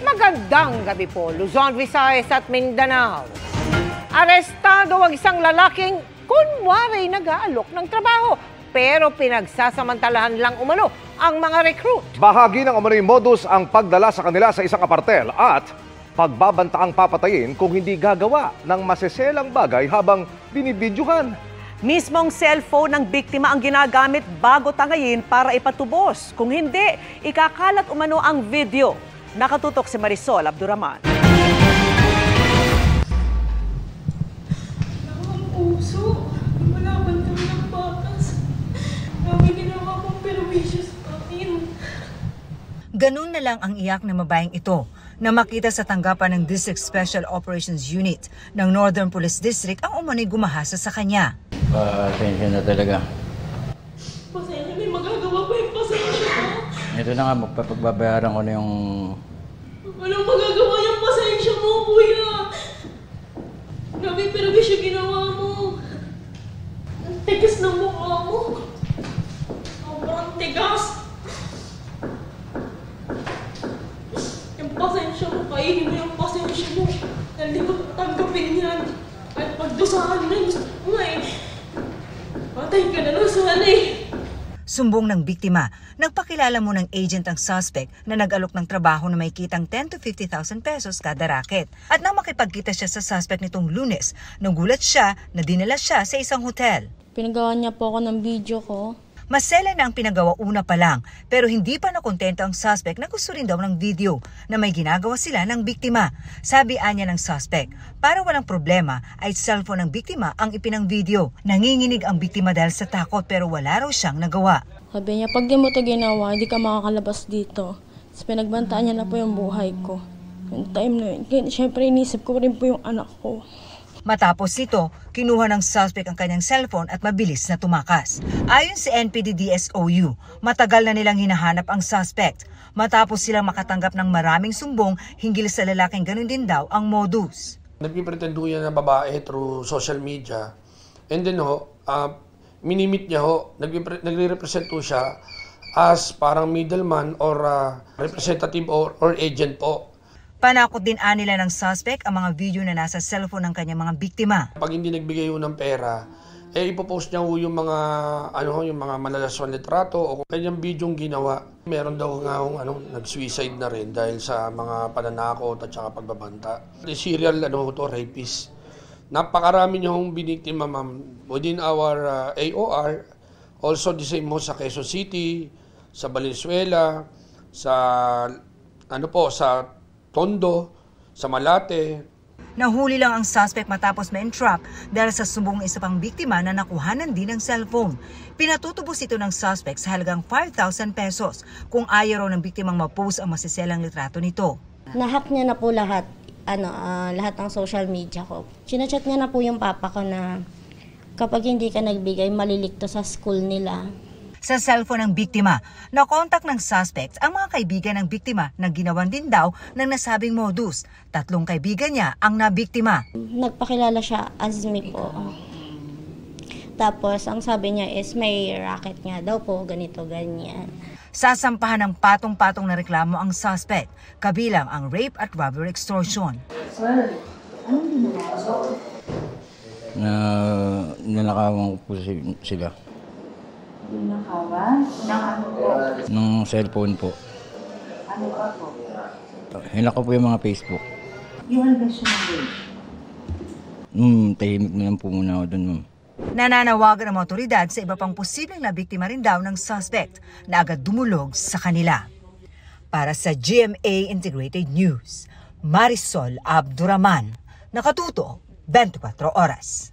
Magandang gabi po, Luzon, Visayas at Mindanao. Arestado ang isang lalaking kunwari nag-aalok ng trabaho pero pinagsasamantalahan lang umano ang mga recruit. Bahagi ng umano'y modus ang pagdala sa kanila sa isang apartel at pagbabantaang papatayin kung hindi gagawa ng maseselang bagay habang binibidyuhan. Mismong cellphone ng biktima ang ginagamit bago tangayin para ipatubos. Kung hindi, ikakalat umano ang video. Nakatutok si Marisol Abduraman. Ang puso, lumalaban kami ng batas. Grabe ginawa kong perwisyo sa akin. Ganun na lang ang iyak ng babaeng ito na makita sa tanggapan ng District Special Operations Unit ng Northern Police District ang umano'y gumahasa sa kanya. Pasensya na talaga. Pasensya, may magagawa pa yung pasensya ko. Ito na nga, magpapagbabayaran ko na yung... Walang magagawa yung pasensya mo, kuya. Grabe perwisyo ginawa mo. Ang tigas ng mukha mo. Sobrang tigas. Yung pasensya mo, kainin mo yung pasensya mo. Hindi ko tanggapin yan. At pagdusahan na, gusto mo nga eh. Patay ka na lang sana eh. Sumbong ng biktima, nagpakilala mo ng agent ang suspect na nag-alok ng trabaho na may kitang 10 to 50,000 pesos kada racket. At nang makipagkita siya sa suspect nitong Lunes, nagulat siya na dinala siya sa isang hotel. Pinagawa niya po ako ng video ko. Masela na ang pinagawa una pa lang, pero hindi pa nakontento ang suspect na gusto rin daw ng video na may ginagawa sila ng biktima. Sabi anya ng suspect, para walang problema ay cellphone ng biktima ang ipinang video. Nanginginig ang biktima dahil sa takot pero wala raw siyang nagawa. Sabi niya, pag di mo ito ginawa, hindi ka makakalabas dito. Tapos pinagbantaan niya na po yung buhay ko. Yung time na yun, syempre inisip ko rin po yung anak ko. Matapos ito, kinuha ng suspect ang kanyang cellphone at mabilis na tumakas. Ayon sa NPD-DSOU, matagal na nilang hinahanap ang suspect. Matapos silang makatanggap ng maraming sumbong hinggil sa lalaking ganun din daw ang modus. Nagpipretendo yan na babae through social media. And then minimit niya nagre-represent siya as parang middleman or representative or agent po. Panakot din nila ng suspect ang mga video na nasa cellphone ng kanyang mga biktima. Pag hindi nagbigay ng pera, ipopost niya yung mga yung mga malalaswang litrato o kanyang bidyong ginawa. Meron daw nga nag-suicide na rin dahil sa mga pananakot at saka pagbabanta. Serial rapist. Napakarami niyong biniktima, ma'am, within our AOR, also the same mo sa Quezon City, sa Valenzuela, sa sa Tondo, sa Malate. Nahuli lang ang suspect matapos ma-entrap dahil sa sumbong ng isa pang biktima na nakuhanan din ng cellphone. Pinatutubos ito ng suspect sa halagang 5,000 pesos kung ayaw raw ng biktimang ma-post ang masiselang litrato nito. Nahack niya na po lahat, lahat ng social media ko. Chinachat niya na po yung papa ko na kapag hindi ka nagbigay, malilikto sa school nila. Sa cellphone ng biktima, nakontak ng suspect ang mga kaibigan ng biktima na ginawan din daw ng nasabing modus. 3 kaibigan niya ang nabiktima. Nagpakilala siya as me po. Tapos ang sabi niya is may racket nga daw po, ganito, ganyan. Sasampahan ng patong-patong na reklamo ang suspect, kabilang ang rape at robbery extortion. Sir, anong ginagawa? Nanakawan ko po sila. Ninakawan? Ng ano po? Ng cellphone po. Ano pa po? Hinak ko po yung mga Facebook. Yung algasyon ng date? Tahimik na lang po muna ako dun, ma'am. Nananawagan ang mga otoridad sa iba pang posibleng nabiktima rin daw ng suspect na agad dumulog sa kanila. Para sa GMA Integrated News, Marisol Abduraman, nakatuto 24 oras.